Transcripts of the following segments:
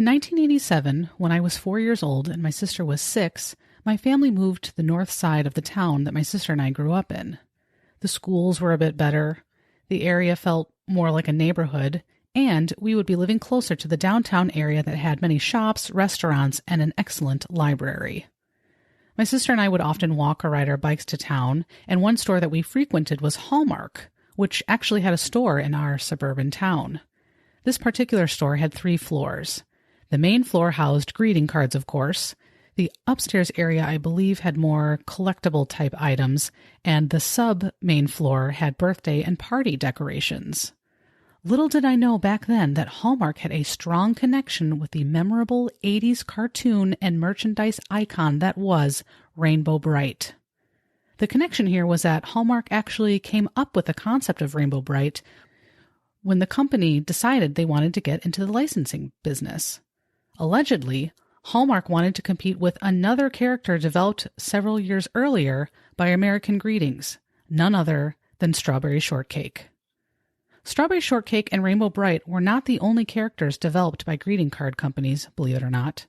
In 1987, when I was 4 years old and my sister was 6, my family moved to the north side of the town that my sister and I grew up in. The schools were a bit better, the area felt more like a neighborhood, and we would be living closer to the downtown area that had many shops, restaurants, and an excellent library. My sister and I would often walk or ride our bikes to town, and one store that we frequented was Hallmark, which actually had a store in our suburban town. This particular store had 3 floors. The main floor housed greeting cards, of course. The upstairs area, I believe, had more collectible-type items, and the sub-main floor had birthday and party decorations. Little did I know back then that Hallmark had a strong connection with the memorable 80s cartoon and merchandise icon that was Rainbow Brite. The connection here was that Hallmark actually came up with the concept of Rainbow Brite when the company decided they wanted to get into the licensing business. Allegedly, Hallmark wanted to compete with another character developed several years earlier by American Greetings, none other than Strawberry Shortcake. Strawberry Shortcake and Rainbow Brite were not the only characters developed by greeting card companies, believe it or not.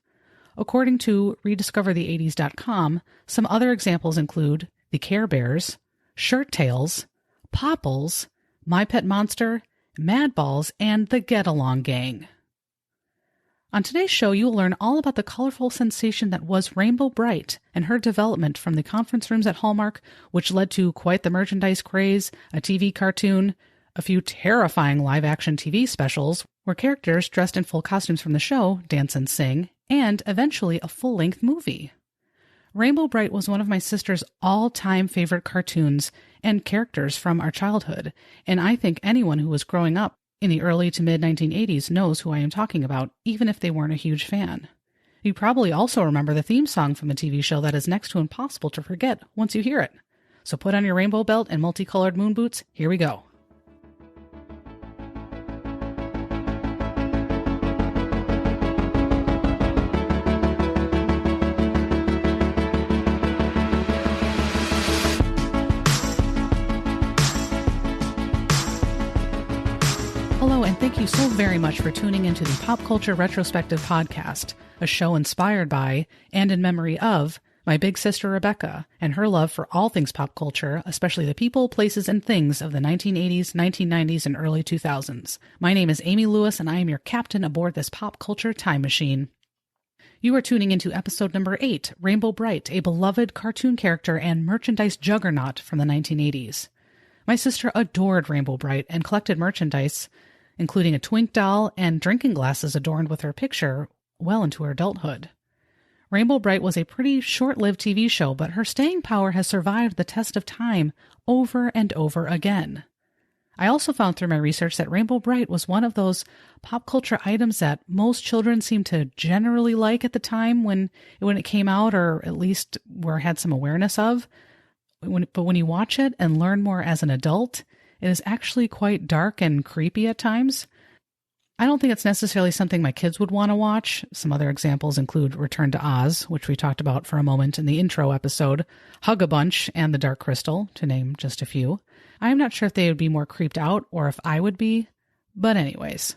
According to rediscoverthe80s.com, some other examples include the Care Bears, Shirt Tails, Popples, My Pet Monster, Mad Balls, and the Get Along Gang. On today's show, you will learn all about the colorful sensation that was Rainbow Brite and her development from the conference rooms at Hallmark, which led to quite the merchandise craze, a TV cartoon, a few terrifying live-action TV specials where characters dressed in full costumes from the show dance and sing, and eventually a full-length movie. Rainbow Brite was one of my sister's all-time favorite cartoons and characters from our childhood, and I think anyone who was growing up in the early to mid-1980s knows who I am talking about, even if they weren't a huge fan. You probably also remember the theme song from the TV show that is next to impossible to forget once you hear it. So put on your rainbow belt and multicolored moon boots. Here we go. Hello, and thank you so very much for tuning into the Pop Culture Retrospective Podcast, a show inspired by and in memory of my big sister Rebecca and her love for all things pop culture, especially the people, places, and things of the 1980s, 1990s, and early 2000s. My name is Amy Lewis, and I am your captain aboard this pop culture time machine. You are tuning into episode number 8, Rainbow Brite, a beloved cartoon character and merchandise juggernaut from the 1980s. My sister adored Rainbow Brite and collected merchandise, including a twink doll and drinking glasses adorned with her picture, well into her adulthood. Rainbow Brite was a pretty short-lived TV show, but her staying power has survived the test of time over and over again. I also found through my research that Rainbow Brite was one of those pop culture items that most children seemed to generally like at the time when it came out, or at least had some awareness of. But when you watch it and learn more as an adult, it is actually quite dark and creepy at times. I don't think it's necessarily something my kids would want to watch. Some other examples include Return to Oz, which we talked about for a moment in the intro episode, Hug-a-Bunch, and The Dark Crystal, to name just a few. I'm not sure if they would be more creeped out or if I would be, but anyways.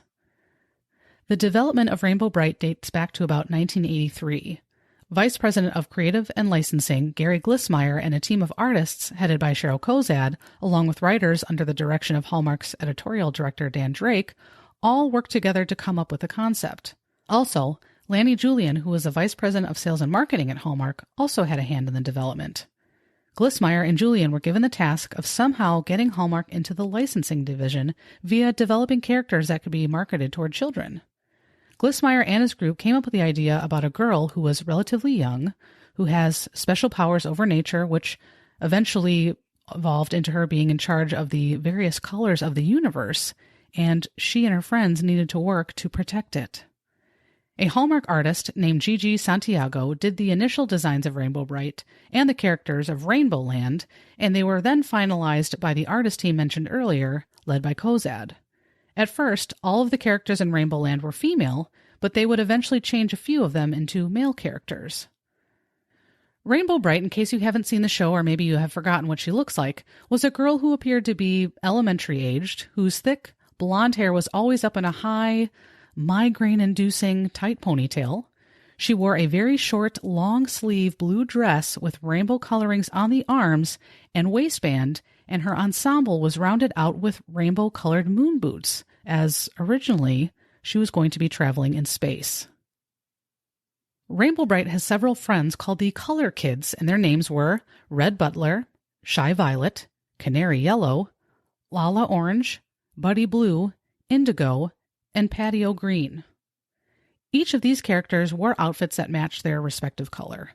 The development of Rainbow Brite dates back to about 1983. Vice President of Creative and Licensing, Gary Glissmeyer, and a team of artists headed by Cheryl Kozad, along with writers under the direction of Hallmark's editorial director Dan Drake, all worked together to come up with the concept. Also, Lanny Julian, who was the Vice President of Sales and Marketing at Hallmark, also had a hand in the development. Glissmeyer and Julian were given the task of somehow getting Hallmark into the licensing division via developing characters that could be marketed toward children. Glissmeyer and his group came up with the idea about a girl who was relatively young, who has special powers over nature, which eventually evolved into her being in charge of the various colors of the universe, and she and her friends needed to work to protect it. A Hallmark artist named Gigi Santiago did the initial designs of Rainbow Brite and the characters of Rainbow Land, and they were then finalized by the artist team mentioned earlier, led by Kozad. At first, all of the characters in Rainbow Land were female, but they would eventually change a few of them into male characters. Rainbow Brite, in case you haven't seen the show or maybe you have forgotten what she looks like, was a girl who appeared to be elementary-aged, whose thick, blonde hair was always up in a high, migraine-inducing tight ponytail. She wore a very short, long-sleeve blue dress with rainbow colorings on the arms and waistband, and her ensemble was rounded out with rainbow-colored moon boots, as originally she was going to be traveling in space. Rainbow Brite has several friends called the Color Kids, and their names were Red Butler, Shy Violet, Canary Yellow, Lala Orange, Buddy Blue, Indigo, and Patio Green. Each of these characters wore outfits that matched their respective color.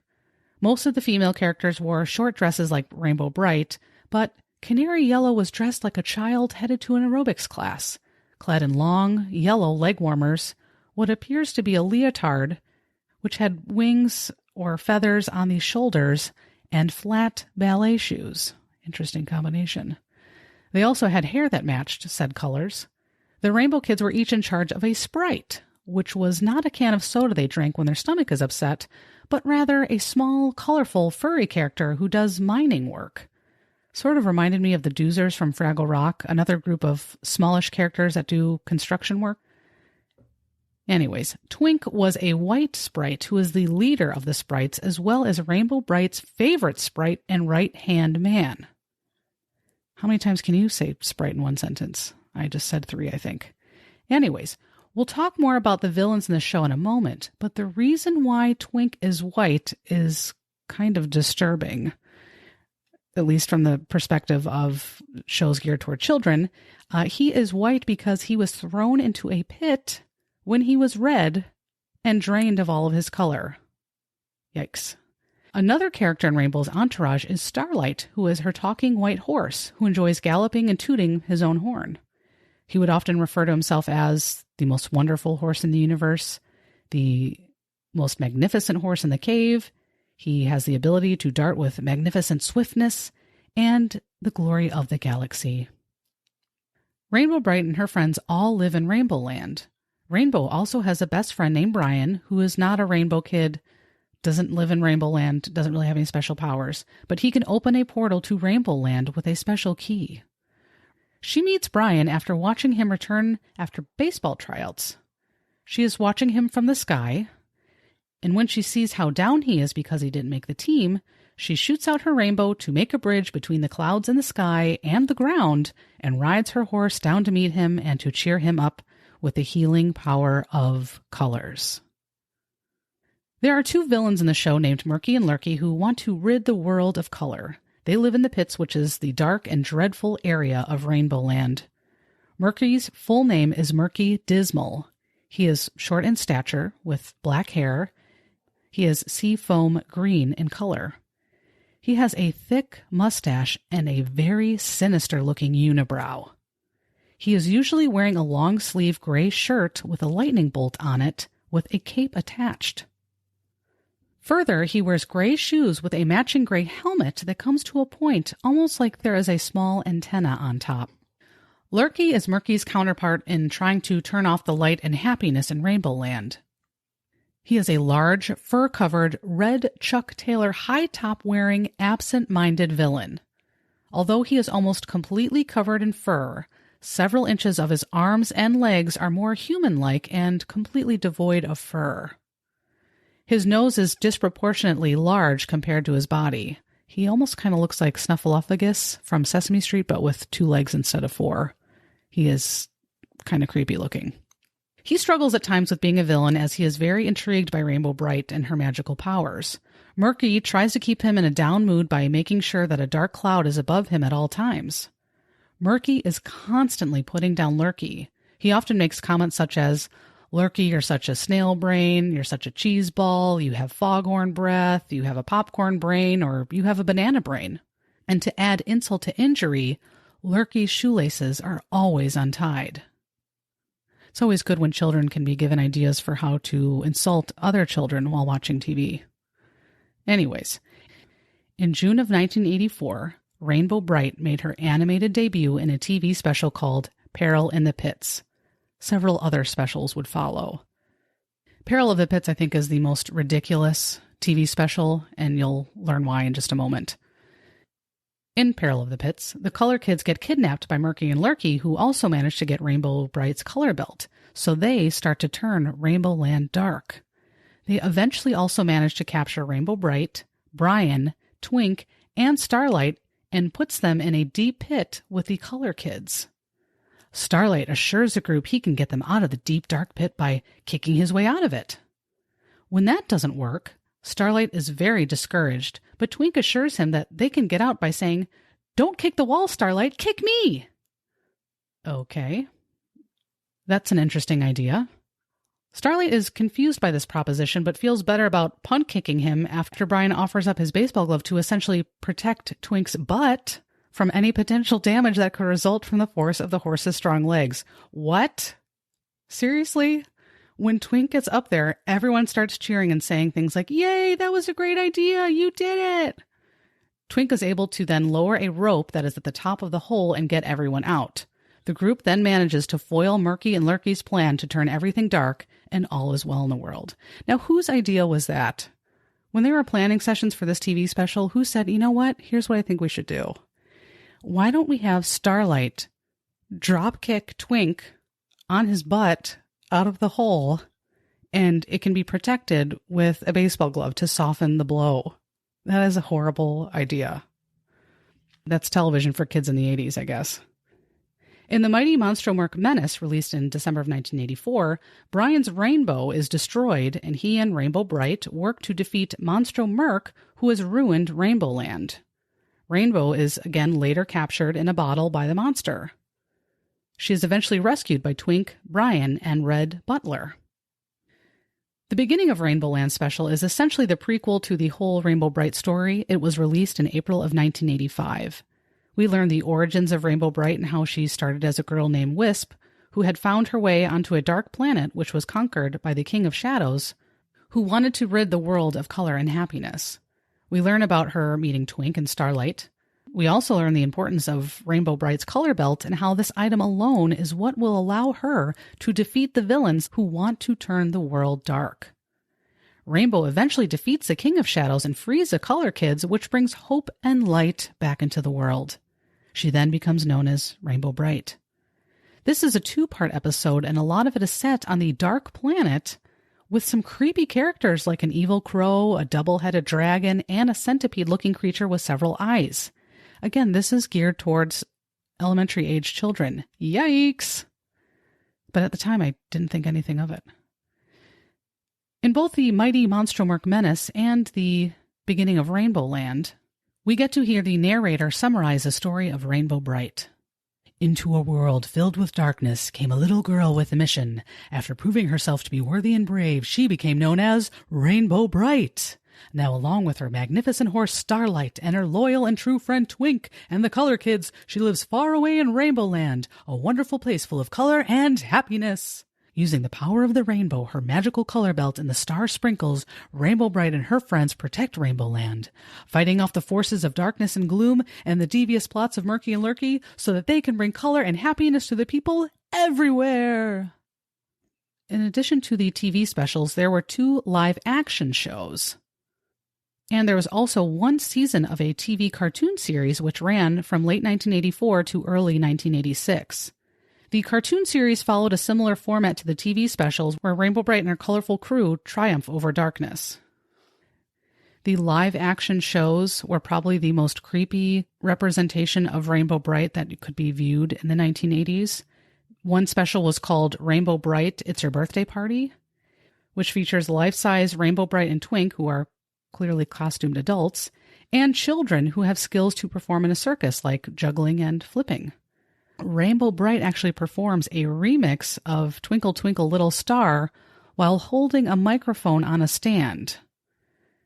Most of the female characters wore short dresses like Rainbow Brite, but Canary Yellow was dressed like a child headed to an aerobics class, clad in long, yellow leg warmers, what appears to be a leotard, which had wings or feathers on the shoulders, and flat ballet shoes. Interesting combination. They also had hair that matched said colors. The Rainbow Kids were each in charge of a Sprite, which was not a can of soda they drank when their stomach is upset, but rather a small, colorful, furry character who does mining work. Sort of reminded me of the Doozers from Fraggle Rock, another group of smallish characters that do construction work. Anyways, Twink was a white Sprite who is the leader of the Sprites, as well as Rainbow Brite's favorite Sprite and right-hand man. How many times can you say Sprite in one sentence? I just said 3, I think. Anyways, we'll talk more about the villains in the show in a moment, but the reason why Twink is white is kind of disturbing, at least from the perspective of shows geared toward children. He is white because he was thrown into a pit when he was red and drained of all of his color. Yikes. Another character in Rainbow's entourage is Starlight, who is her talking white horse, who enjoys galloping and tooting his own horn. He would often refer to himself as the most wonderful horse in the universe, the most magnificent horse in the cave. He has the ability to dart with magnificent swiftness and the glory of the galaxy. Rainbow Brite and her friends all live in Rainbow Land. Rainbow also has a best friend named Brian, who is not a Rainbow Kid, doesn't live in Rainbow Land, doesn't really have any special powers, but he can open a portal to Rainbow Land with a special key. She meets Brian after watching him return after baseball tryouts. She is watching him from the sky, and when she sees how down he is because he didn't make the team, she shoots out her rainbow to make a bridge between the clouds and the sky and the ground, and rides her horse down to meet him and to cheer him up with the healing power of colors. There are 2 villains in the show named Murky and Lurky who want to rid the world of color. They live in the pits, which is the dark and dreadful area of Rainbow Land. Murky's full name is Murky Dismal. He is short in stature, with black hair. He is sea foam green in color. He has a thick mustache and a very sinister-looking unibrow. He is usually wearing a long-sleeve gray shirt with a lightning bolt on it, with a cape attached. Further, he wears gray shoes with a matching gray helmet that comes to a point almost like there is a small antenna on top. Lurky is Murky's counterpart in trying to turn off the light and happiness in Rainbow Land. He is a large, fur-covered, red Chuck Taylor high-top-wearing, absent-minded villain. Although he is almost completely covered in fur, several inches of his arms and legs are more human-like and completely devoid of fur. His nose is disproportionately large compared to his body. He almost kind of looks like Snuffleupagus from Sesame Street, but with 2 legs instead of 4. He is kind of creepy looking. He struggles at times with being a villain as he is very intrigued by Rainbow Brite and her magical powers. Murky tries to keep him in a down mood by making sure that a dark cloud is above him at all times. Murky is constantly putting down Lurky. He often makes comments such as, "Lurky, you're such a snail brain, you're such a cheese ball, you have foghorn breath, you have a popcorn brain, or you have a banana brain." And to add insult to injury, Lurky's shoelaces are always untied. It's always good when children can be given ideas for how to insult other children while watching TV. Anyways, in June of 1984, Rainbow Brite made her animated debut in a TV special called Peril in the Pits. Several other specials would follow. Peril of the Pits, I think, is the most ridiculous TV special, and you'll learn why in just a moment. In Peril of the Pits, the Color Kids get kidnapped by Murky and Lurky, who also manage to get Rainbow Brite's color belt, so they start to turn Rainbow Land dark. They eventually also manage to capture Rainbow Brite, Brian, Twink, and Starlight and puts them in a deep pit with the Color Kids. Starlight assures the group he can get them out of the deep dark pit by kicking his way out of it. When that doesn't work, Starlight is very discouraged, but Twink assures him that they can get out by saying, "Don't kick the wall, Starlight, kick me!" Okay. That's an interesting idea. Starlight is confused by this proposition, but feels better about punt kicking him after Brian offers up his baseball glove to essentially protect Twink's butt from any potential damage that could result from the force of the horse's strong legs. What? Seriously? When Twink gets up there, everyone starts cheering and saying things like, "Yay, that was a great idea, you did it!" Twink is able to then lower a rope that is at the top of the hole and get everyone out. The group then manages to foil Murky and Lurky's plan to turn everything dark, and all is well in the world. Now, whose idea was that? When they were planning sessions for this TV special, who said, "You know what? Here's what I think we should do. Why don't we have Starlight dropkick Twink on his butt out of the hole, and it can be protected with a baseball glove to soften the blow?" That is a horrible idea. That's television for kids in the 80s, I guess. In the Mighty Monstro Merc Menace, released in December of 1984, Brian's rainbow is destroyed, and he and Rainbow Brite work to defeat Monstro Merc, who has ruined Rainbow Land. Rainbow is again later captured in a bottle by the monster. She is eventually rescued by Twink, Brian, and Red Butler. The beginning of Rainbow Land Special is essentially the prequel to the whole Rainbow Brite story. It was released in April of 1985. We learn the origins of Rainbow Brite and how she started as a girl named Wisp, who had found her way onto a dark planet which was conquered by the King of Shadows, who wanted to rid the world of color and happiness. We learn about her meeting Twink and Starlight. We also learn the importance of Rainbow Brite's color belt and how this item alone is what will allow her to defeat the villains who want to turn the world dark. Rainbow eventually defeats the King of Shadows and frees the Color Kids, which brings hope and light back into the world. She then becomes known as Rainbow Brite. This is a 2-part episode, and a lot of it is set on the dark planet with some creepy characters like an evil crow, a double-headed dragon, and a centipede-looking creature with several eyes. Again, this is geared towards elementary-age children. Yikes! But at the time, I didn't think anything of it. In both the Mighty Monstro Merc Menace and the beginning of Rainbow Land, we get to hear the narrator summarize the story of Rainbow Brite. Into a world filled with darkness came a little girl with a mission. After proving herself to be worthy and brave, she became known as Rainbow Brite. Now, along with her magnificent horse Starlight and her loyal and true friend Twink and the Color Kids, she lives far away in Rainbow Land, a wonderful place full of color and happiness. Using the power of the rainbow, her magical color belt, and the star sprinkles, Rainbow Brite and her friends protect Rainbow Land, fighting off the forces of darkness and gloom and the devious plots of Murky and Lurky so that they can bring color and happiness to the people everywhere. In addition to the TV specials, there were 2 live-action shows. And there was also 1 season of a TV cartoon series which ran from late 1984 to early 1986. The cartoon series followed a similar format to the TV specials, where Rainbow Brite and her colorful crew triumph over darkness. The live-action shows were probably the most creepy representation of Rainbow Brite that could be viewed in the 1980s. One special was called Rainbow Brite, It's Your Birthday Party, which features life-size Rainbow Brite and Twink, who are clearly costumed adults, and children who have skills to perform in a circus, like juggling and flipping. Rainbow Brite actually performs a remix of Twinkle Twinkle Little Star while holding a microphone on a stand.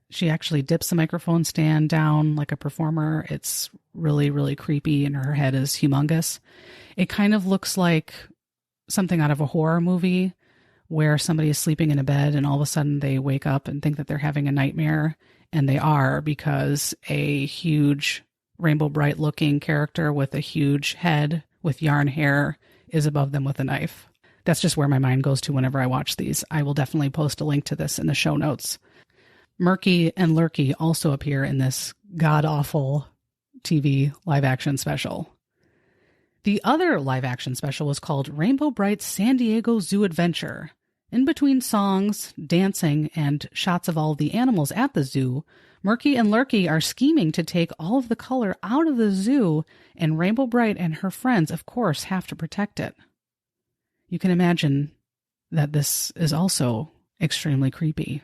She actually dips the microphone stand down like a performer. It's really, really creepy, and her head is humongous. It kind of looks like something out of a horror movie where somebody is sleeping in a bed and all of a sudden they wake up and think that they're having a nightmare, and they are, because a huge Rainbow Brite looking character with a huge head with yarn hair is above them with a knife. That's just where my mind goes to whenever I watch these. I will definitely post a link to this in the show notes. Murky and Lurky also appear in this god-awful TV live action special. The other live action special was called Rainbow Brite's San Diego Zoo Adventure. In between songs, dancing, and shots of all the animals at the zoo, Murky and Lurky are scheming to take all of the color out of the zoo, and Rainbow Brite and her friends, of course, have to protect it. You can imagine that this is also extremely creepy.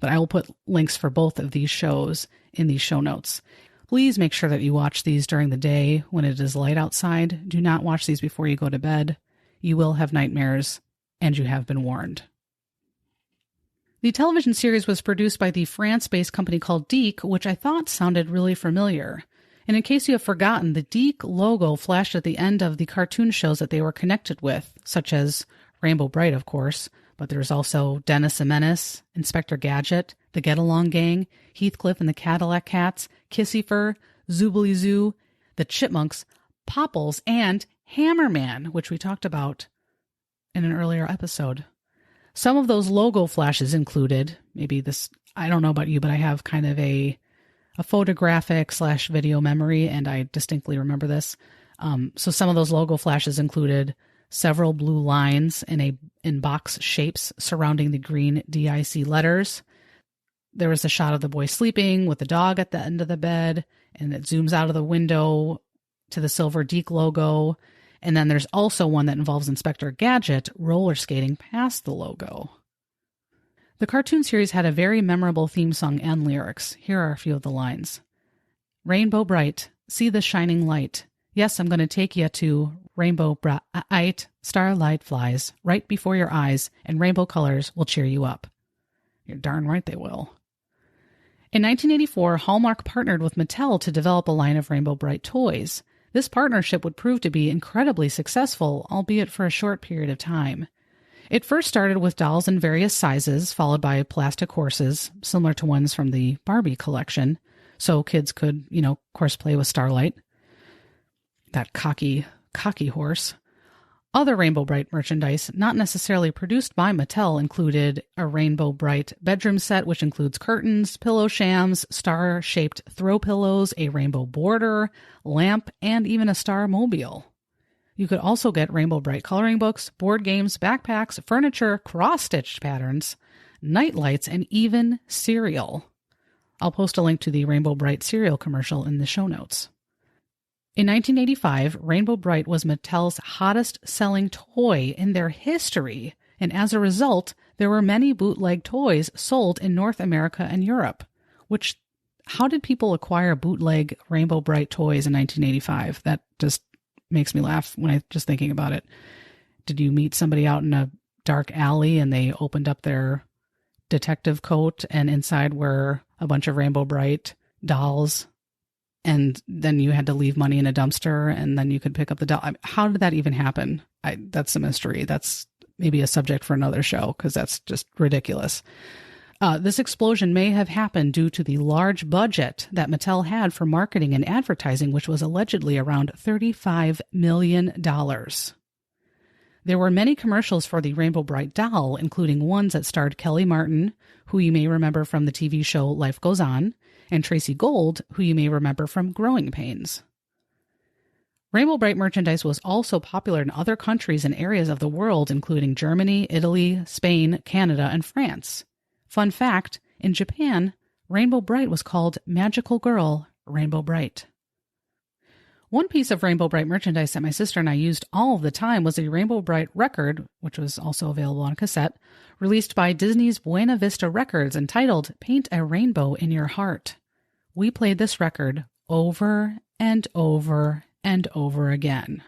But I will put links for both of these shows in these show notes. Please make sure that you watch these during the day when it is light outside. Do not watch these before you go to bed. You will have nightmares, and you have been warned. The television series was produced by the France-based company called Deke, which I thought sounded really familiar. And in case you have forgotten, the Deke logo flashed at the end of the cartoon shows that they were connected with, such as Rainbow Brite, of course, but there's also Dennis the Menace, Inspector Gadget, the Get Along Gang, Heathcliff and the Cadillac Cats, Kissy Fur, Zoobly Zoo, the Chipmunks, Popples, and Hammerman, which we talked about in an earlier episode. Some of those logo flashes included, maybe this, I don't know about you, but I have kind of a photographic / video memory, and I distinctly remember this. So some of those logo flashes included several blue lines in box shapes surrounding the green DIC letters. There was a shot of the boy sleeping with the dog at the end of the bed, and it zooms out of the window to the silver Deke logo. And then there's also one that involves Inspector Gadget roller skating past the logo. The cartoon series had a very memorable theme song and lyrics. Here are a few of the lines. Rainbow Brite, see the shining light. Yes, I'm going to take you to Rainbow Brite. Starlight flies right before your eyes, and rainbow colors will cheer you up. You're darn right they will. In 1984, Hallmark partnered with Mattel to develop a line of Rainbow Brite toys. This partnership would prove to be incredibly successful, albeit for a short period of time. It first started with dolls in various sizes, followed by plastic horses, similar to ones from the Barbie collection, so kids could, of course, play with Starlight. That cocky horse. Other Rainbow Brite merchandise, not necessarily produced by Mattel, included a Rainbow Brite bedroom set, which includes curtains, pillow shams, star-shaped throw pillows, a rainbow border, lamp, and even a Starmobile. You could also get Rainbow Brite coloring books, board games, backpacks, furniture, cross-stitched patterns, night lights, and even cereal. I'll post a link to the Rainbow Brite cereal commercial in the show notes. In 1985, Rainbow Brite was Mattel's hottest-selling toy in their history, and as a result, there were many bootleg toys sold in North America and Europe. How did people acquire bootleg Rainbow Brite toys in 1985? That just makes me laugh when I'm just thinking about it. Did you meet somebody out in a dark alley and they opened up their detective coat and inside were a bunch of Rainbow Brite dolls? And then you had to leave money in a dumpster and then you could pick up the doll. How did that even happen? That's a mystery. That's maybe a subject for another show because that's just ridiculous. This explosion may have happened due to the large budget that Mattel had for marketing and advertising, which was allegedly around $35 million. There were many commercials for the Rainbow Brite doll, including ones that starred Kelly Martin, who you may remember from the TV show Life Goes On, and Tracy Gold, who you may remember from Growing Pains. Rainbow Brite merchandise was also popular in other countries and areas of the world, including Germany, Italy, Spain, Canada, and France. Fun fact, in Japan, Rainbow Brite was called Magical Girl Rainbow Brite. One piece of Rainbow Brite merchandise that my sister and I used all of the time was a Rainbow Brite record, which was also available on cassette, released by Disney's Buena Vista Records entitled Paint a Rainbow in Your Heart. We played this record over and over and over again.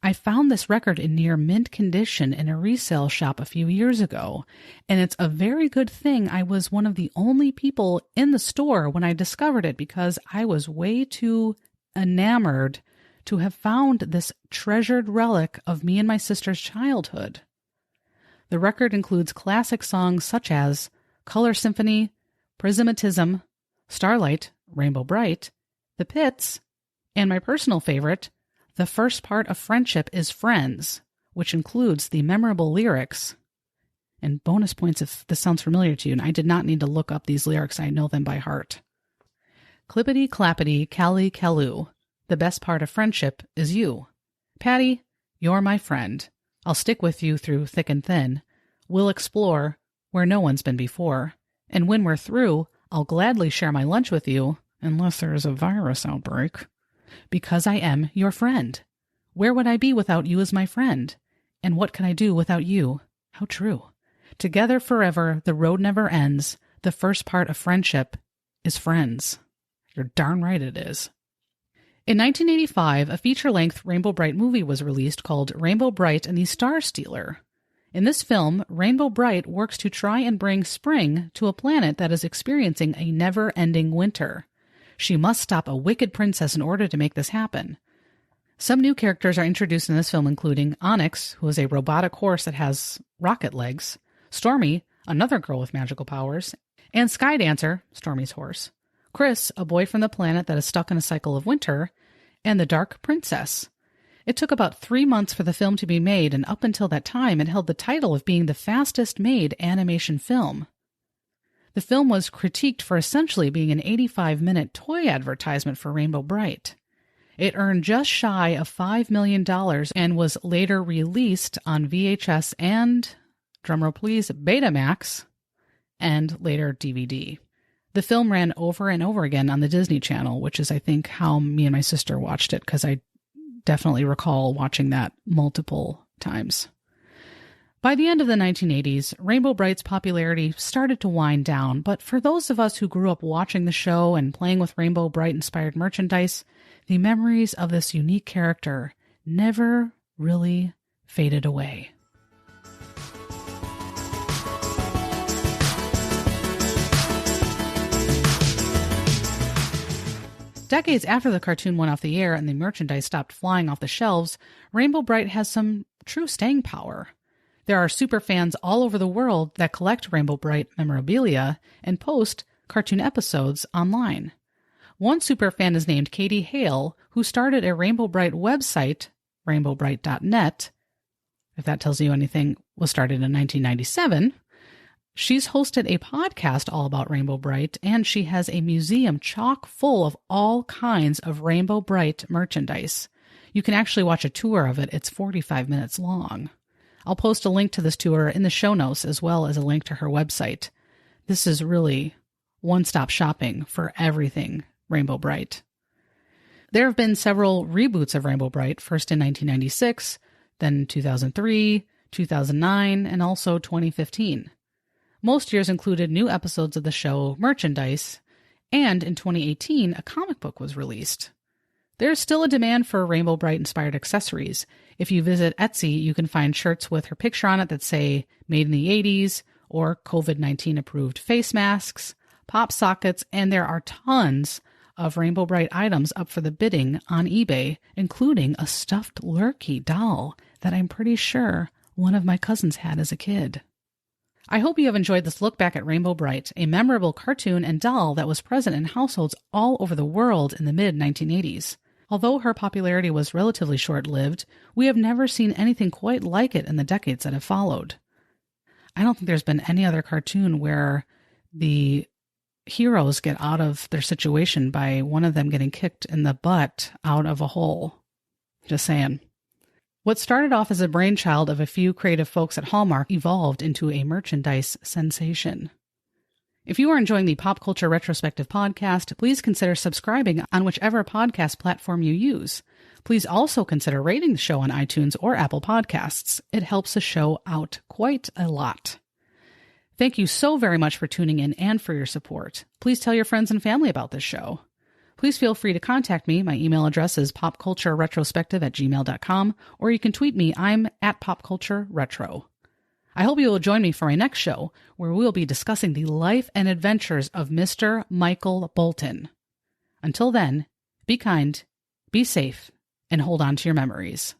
I found this record in near mint condition in a resale shop a few years ago, and it's a very good thing I was one of the only people in the store when I discovered it because I was way too enamored to have found this treasured relic of me and my sister's childhood. The record includes classic songs such as Color Symphony, Prismatism, Starlight, Rainbow Brite, The Pits, and my personal favorite, The First Part of Friendship is Friends, which includes the memorable lyrics. And bonus points if this sounds familiar to you, and I did not need to look up these lyrics, I know them by heart. Clippity clappity cally calloo. The best part of friendship is you. Patty, you're my friend. I'll stick with you through thick and thin. We'll explore where no one's been before. And when we're through, I'll gladly share my lunch with you, unless there's a virus outbreak. Because I am your friend. Where would I be without you as my friend? And what can I do without you? How true. Together forever, the road never ends. The first part of friendship is friends. You're darn right it is. In 1985, a feature-length Rainbow Brite movie was released called Rainbow Brite and the Star Stealer. In this film, Rainbow Brite works to try and bring spring to a planet that is experiencing a never-ending winter. She must stop a wicked princess in order to make this happen. Some new characters are introduced in this film, including Onyx, who is a robotic horse that has rocket legs, Stormy, another girl with magical powers, and Skydancer, Stormy's horse, Chris, a boy from the planet that is stuck in a cycle of winter, and the Dark Princess. It took about 3 months for the film to be made, and up until that time, it held the title of being the fastest-made animation film. The film was critiqued for essentially being an 85-minute toy advertisement for Rainbow Brite. It earned just shy of $5 million and was later released on VHS and, drumroll please, Betamax, and later DVD. The film ran over and over again on the Disney Channel, which is, I think, how me and my sister watched it, because I definitely recall watching that multiple times. By the end of the 1980s, Rainbow Brite's popularity started to wind down, but for those of us who grew up watching the show and playing with Rainbow Brite-inspired merchandise, the memories of this unique character never really faded away. Decades after the cartoon went off the air and the merchandise stopped flying off the shelves, Rainbow Brite has some true staying power. There are superfans all over the world that collect Rainbow Brite memorabilia and post cartoon episodes online. One superfan is named Katie Hale, who started a Rainbow Brite website, rainbowbrite.net. If that tells you anything, was started in 1997. She's hosted a podcast all about Rainbow Brite, and she has a museum chock full of all kinds of Rainbow Brite merchandise. You can actually watch a tour of it. It's 45 minutes long. I'll post a link to this tour in the show notes, as well as a link to her website. This is really one-stop shopping for everything Rainbow Brite. There have been several reboots of Rainbow Brite, first in 1996, then 2003, 2009, and also 2015. Most years included new episodes of the show, merchandise, and in 2018, a comic book was released. There's still a demand for Rainbow Brite-inspired accessories. If you visit Etsy, you can find shirts with her picture on it that say Made in the 80s, or COVID-19 approved face masks, pop sockets, and there are tons of Rainbow Brite items up for the bidding on eBay, including a stuffed Lurkey doll that I'm pretty sure one of my cousins had as a kid. I hope you have enjoyed this look back at Rainbow Brite, a memorable cartoon and doll that was present in households all over the world in the mid-1980s. Although her popularity was relatively short-lived, we have never seen anything quite like it in the decades that have followed. I don't think there's been any other cartoon where the heroes get out of their situation by one of them getting kicked in the butt out of a hole. Just saying. What started off as a brainchild of a few creative folks at Hallmark evolved into a merchandise sensation. If you are enjoying the Pop Culture Retrospective Podcast, please consider subscribing on whichever podcast platform you use. Please also consider rating the show on iTunes or Apple Podcasts. It helps the show out quite a lot. Thank you so very much for tuning in and for your support. Please tell your friends and family about this show. Please feel free to contact me. My email address is popcultureretrospective@gmail.com, or you can tweet me. I'm at popcultureretro. I hope you will join me for my next show, where we will be discussing the life and adventures of Mr. Michael Bolton. Until then, be kind, be safe, and hold on to your memories.